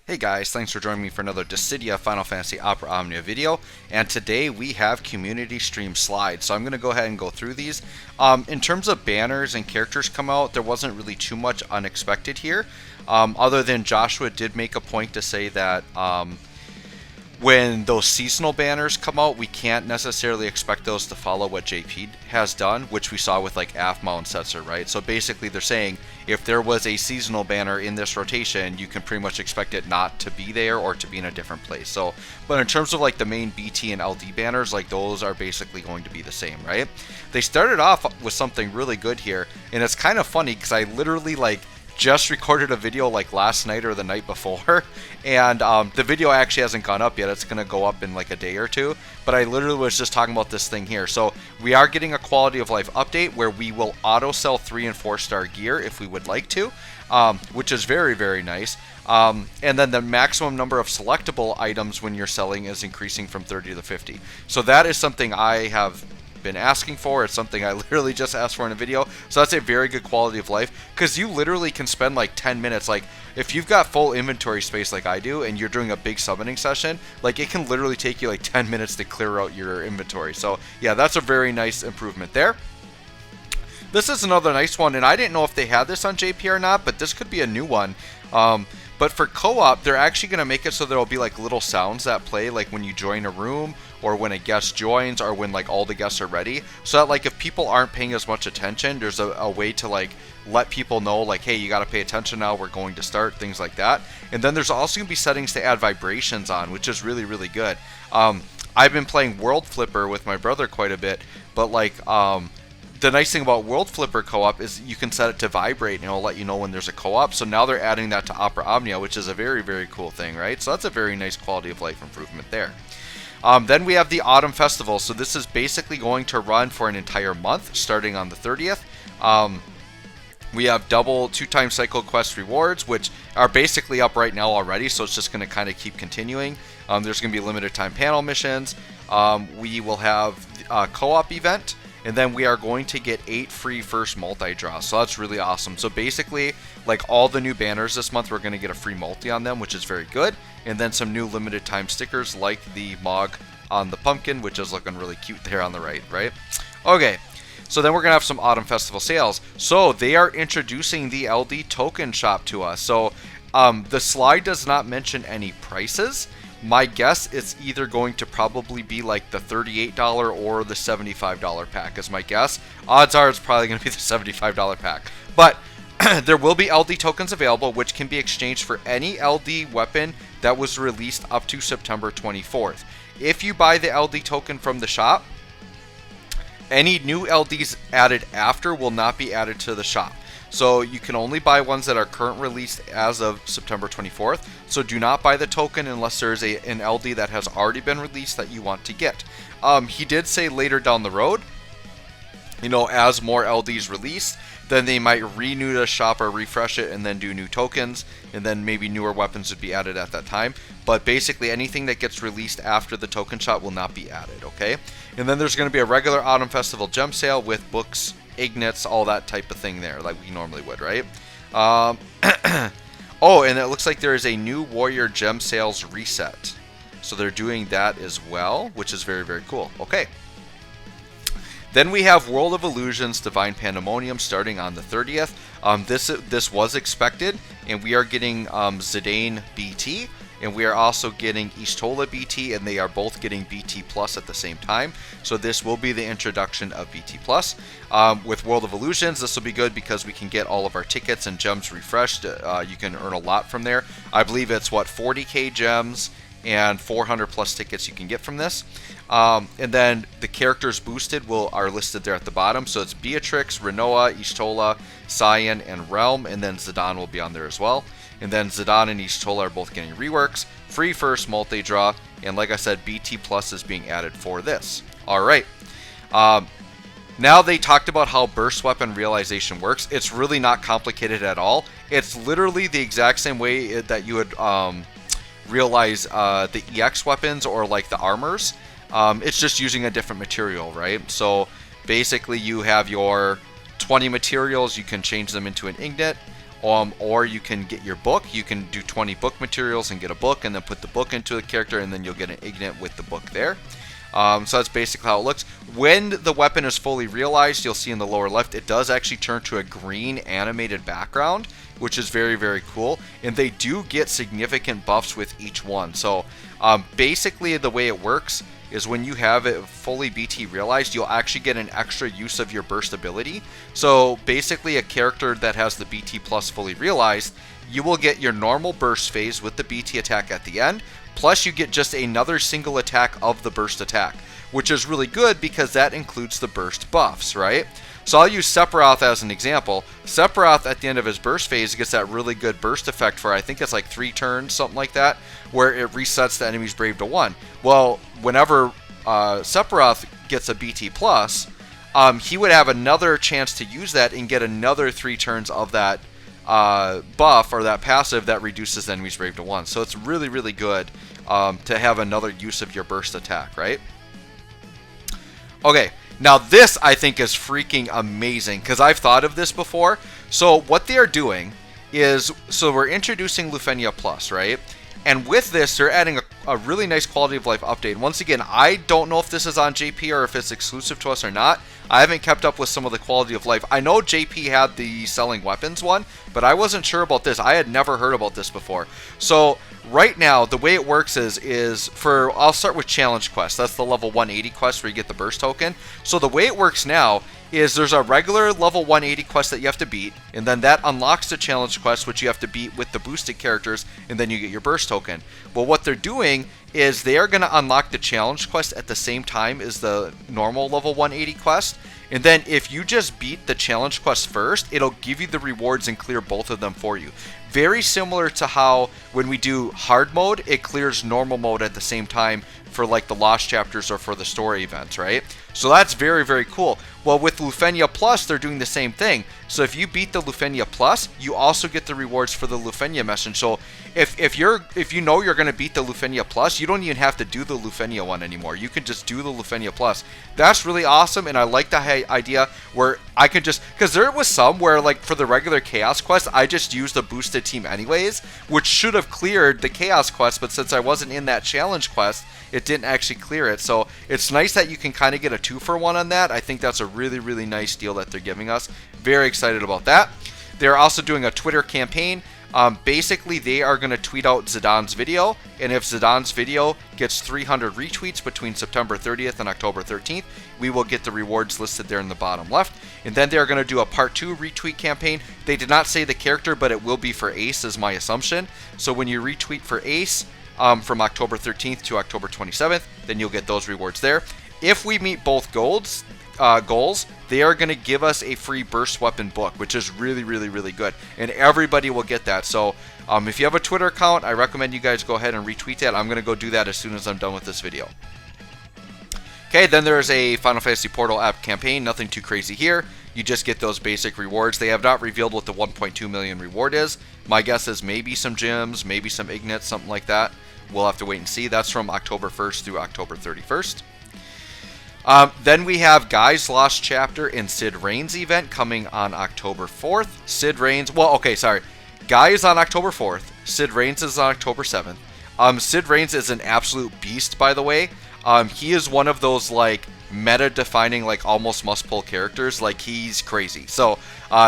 Hey guys, thanks for joining me for another Dissidia Final Fantasy Opera Omnia video, and today we have community stream slides, so I'm going to go ahead and go through these. In terms of banners and characters come out, there wasn't really too much unexpected here, other than Joshua did make a point to say that when those seasonal banners come out, we can't necessarily expect those to follow what JP has done, which we saw with like Aphmau and Setzer, right? So basically they're saying if there was a seasonal banner in this rotation, you can pretty much expect it not to be there or to be in a different place. So, but in terms of like the main BT and LD banners, like those are basically going to be the same, right? They started off with something really good here, and it's kind of funny because I literally just recorded a video like last night or the night before, and the video actually hasn't gone up yet. It's going to go up in like a day or two, but I literally was just talking about this thing here. So we are getting a quality of life update where we will auto sell 3 and 4 star gear if we would like to, which is very, very nice. And then the maximum number of selectable items when you're selling is increasing from 30 to 50. So that is something I have been asking for. It's something I literally just asked for in a video, so that's a very good quality of life, because you literally can spend like 10 minutes, like if you've got full inventory space like I do and you're doing a big summoning session, like it can literally take you like 10 minutes to clear out your inventory. So yeah, that's a very nice improvement there. This is another nice one, and I didn't know if they had this on JP or not, but this could be a new one. But for co-op, they're actually going to make it so there'll be like little sounds that play like when you join a room, or when a guest joins, or when like all the guests are ready, so that like if people aren't paying as much attention, there's a way to like let people know like, hey, you got to pay attention now, we're going to start, things like that. And then there's also going to be settings to add vibrations on, which is really, really good. I've been playing World Flipper with my brother quite a bit, but like the nice thing about World Flipper co-op is you can set it to vibrate and it'll let you know when there's a co-op. So now they're adding that to Opera Omnia, which is a very, very cool thing, right? So that's a very nice quality of life improvement there. Then we have the Autumn Festival. So this is basically going to run for an entire month, starting on the 30th. We have double 2-time cycle quest rewards, which are basically up right now already, so it's just going to kind of keep continuing. There's going to be limited time panel missions. We will have a co-op event. And then we are going to get 8 free first multi-draws, so that's really awesome. So basically, like all the new banners this month, we're going to get a free multi on them, which is very good. And then some new limited time stickers like the Mog on the pumpkin, which is looking really cute there on the right? Okay, so then we're going to have some Autumn Festival sales. So they are introducing the LD token shop to us. So the slide does not mention any prices. My guess it's either going to probably be like the $38 or the $75 pack is my guess. Odds are it's probably going to be the $75 pack. But there will be LD tokens available, which can be exchanged for any LD weapon that was released up to September 24th. If you buy the LD token from the shop, any new LDs added after will not be added to the shop. So you can only buy ones that are current released as of September 24th. So do not buy the token unless there's an LD that has already been released that you want to get. He did say later down the road, you know, as more LDs release, then they might renew the shop or refresh it and then do new tokens, and then maybe newer weapons would be added at that time. But basically anything that gets released after the token shop will not be added, okay? And then there's going to be a regular Autumn Festival gem sale with books, ignits, all that type of thing there, like we normally would, right? Oh, and it looks like there is a new Warrior Gem Sales reset. So they're doing that as well, which is very, very cool. Okay. Then we have World of Illusions Divine Pandemonium starting on the 30th. This was expected, and we are getting Zidane BT, and we are also getting Y'shtola BT, and they are both getting BT Plus at the same time. So this will be the introduction of BT Plus. With World of Illusions, this will be good because we can get all of our tickets and gems refreshed. You can earn a lot from there. I believe it's, 40k gems and 400 plus tickets you can get from this. And then the characters boosted are listed there at the bottom. So it's Beatrix, Renoa, Y'shtola, Cyan, and Realm, and then Zidane will be on there as well. And then Zidane and Y'shtola are both getting reworks, free first multi-draw, and like I said, BT Plus is being added for this. Alright, now they talked about how burst weapon realization works. It's really not complicated at all. It's literally the exact same way that you would realize the EX weapons or like the armors. It's just using a different material, right? So basically you have your 20 materials, you can change them into an ignite, or you can get your book. You can do 20 book materials and get a book, and then put the book into a character, and then you'll get an ignite with the book there. So that's basically how it looks. When the weapon is fully realized, you'll see in the lower left, it does actually turn to a green animated background, which is very, very cool. And they do get significant buffs with each one. So basically the way it works is when you have it fully BT realized, you'll actually get an extra use of your burst ability. So basically a character that has the BT plus fully realized, you will get your normal burst phase with the BT attack at the end, plus you get just another single attack of the burst attack, which is really good because that includes the burst buffs, right? So I'll use Sephiroth as an example. Sephiroth at the end of his burst phase gets that really good burst effect for, I think it's like 3 turns, something like that, where it resets the enemy's Brave to 1. Well, whenever Sephiroth gets a BT plus, he would have another chance to use that and get another 3 turns of that buff or that passive that reduces the enemy's Brave to 1. So it's really, really good to have another use of your burst attack, right? Okay. Now this, I think, is freaking amazing because I've thought of this before. So what they are doing is, so we're introducing Lufena Plus, right? And with this, they're adding a really nice quality of life update. Once again, I don't know if this is on JP or if it's exclusive to us or not. I haven't kept up with some of the quality of life. I know JP had the selling weapons one, but I wasn't sure about this. I had never heard about this before. So right now, the way it works is for, I'll start with challenge quest. That's the level 180 quest where you get the burst token. So the way it works now is there's a regular level 180 quest that you have to beat, and then that unlocks the challenge quest, which you have to beat with the boosted characters, and then you get your burst token. Well, what they're doing is they are going to unlock the challenge quest at the same time as the normal level 180 quest, and then if you just beat the challenge quest first, it'll give you the rewards and clear both of them for you. Very similar to how when we do hard mode, it clears normal mode at the same time for like the lost chapters or for the story events, right? So that's very, very cool. Well, with Lufena Plus, they're doing the same thing. So if you beat the Lufena Plus, you also get the rewards for the Lufena mission. So if you know you're going to beat the Lufena Plus, you don't even have to do the Lufena one anymore. You can just do the Lufena Plus. That's really awesome, and I like the idea where I could just, because there was some where like for the regular Chaos Quest, I just used the boosted team anyways, which should have cleared the Chaos Quest, but since I wasn't in that challenge quest, it didn't actually clear it. So it's nice that you can kind of get a 2-for-1 on that. I think that's a really, really nice deal that they're giving us. Very excited about that. They're also doing a Twitter campaign. Basically, they are going to tweet out Zidane's video, and if Zidane's video gets 300 retweets between September 30th and October 13th, we will get the rewards listed there in the bottom left. And then they're going to do a part 2 retweet campaign. They did not say the character, but it will be for Ace, is my assumption. So when you retweet for Ace from October 13th to October 27th, then you'll get those rewards there. If we meet both goals, they are going to give us a free burst weapon book, which is really, really, really good, and everybody will get that. So if you have a Twitter account, I recommend you guys go ahead and retweet that. I'm going to go do that as soon as I'm done with this video. Okay, then there's a Final Fantasy Portal app campaign. Nothing too crazy here. You just get those basic rewards. They have not revealed what the 1.2 million reward is. My guess is maybe some gems, maybe some ignites, something like that. We'll have to wait and see. That's from October 1st through October 31st. Then we have Guy's Lost Chapter and Sid Reigns event coming on October 4th. Sid Reigns, well, okay, sorry. Guy is on October 4th. Sid Reigns is on October 7th. Sid Reigns is an absolute beast, by the way. He is one of those, like, meta-defining, like, almost must-pull characters. Like, he's crazy. So,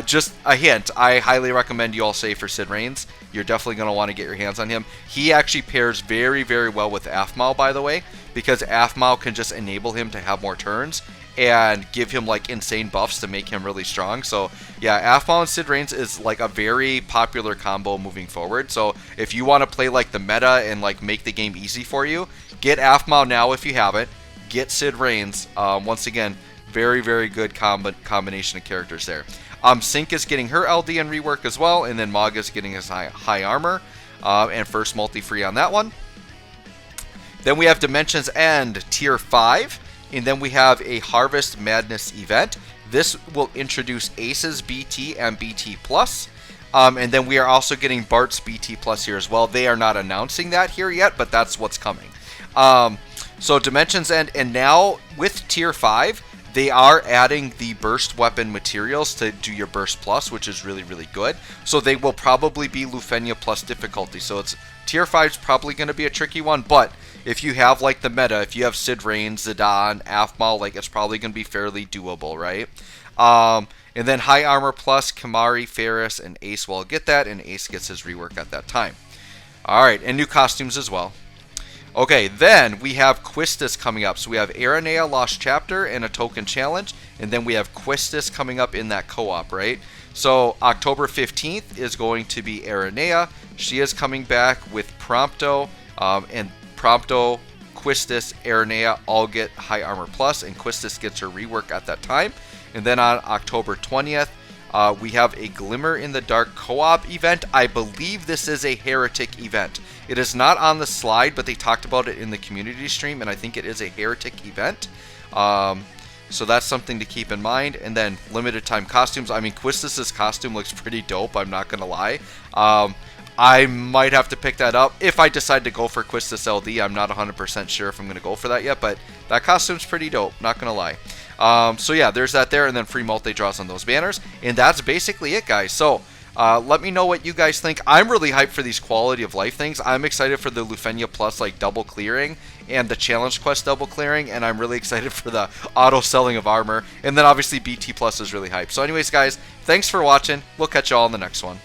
just a hint. I highly recommend you all save for Sid Reigns. You're definitely going to want to get your hands on him. He actually pairs very, very well with Aphmau, by the way, because Aphmau can just enable him to have more turns and give him like insane buffs to make him really strong. So yeah, Aphmau and Sid Reigns is like a very popular combo moving forward. So if you want to play like the meta and like make the game easy for you, get Aphmau now if you haven't. Get Sid Reigns. Once again, very, very good combination of characters there. Sync is getting her LD and rework as well, and then Mog is getting his high armor, and first multi-free on that one. Then we have Dimensions End Tier 5, and then we have a Harvest Madness event. This will introduce Ace's BT and BT+, and then we are also getting Bart's BT+ here as well. They are not announcing that here yet, but that's what's coming. So Dimensions End, and now with Tier 5, They are adding the burst weapon materials to do your burst plus, which is really, really good. So they will probably be Lufena plus difficulty. So it's tier 5 is probably going to be a tricky one, but if you have like the meta, if you have Sid Rain, Zidane, Aphmau, like it's probably going to be fairly doable, right? And then high armor plus, Kamari, Ferris, and Ace will get that, and Ace gets his rework at that time. Alright, and new costumes as well. Okay, then we have Questus coming up. So we have Aranea Lost Chapter and a token challenge, and then we have Questus coming up in that co-op, right? So October 15th is going to be Aranea. She is coming back with Prompto, and Prompto, Questus, Aranea all get high armor plus, and Questus gets her rework at that time. And then on October 20th, we have a Glimmer in the Dark co-op event. I believe this is a Heretic event. It is not on the slide, but they talked about it in the community stream, and I think it is a Heretic event. So that's something to keep in mind. And then limited time costumes. I mean, Questus' costume looks pretty dope, I'm not going to lie. I might have to pick that up if I decide to go for Questus LD. I'm not 100% sure if I'm going to go for that yet, but that costume's pretty dope, not going to lie. So yeah, there's that there, and then free multi-draws on those banners. And that's basically it, guys. So let me know what you guys think. I'm really hyped for these quality of life things. I'm excited for the Lufena Plus like double clearing and the challenge quest double clearing, and I'm really excited for the auto selling of armor. And then obviously BT Plus is really hyped. So anyways, guys, thanks for watching. We'll catch you all in the next one.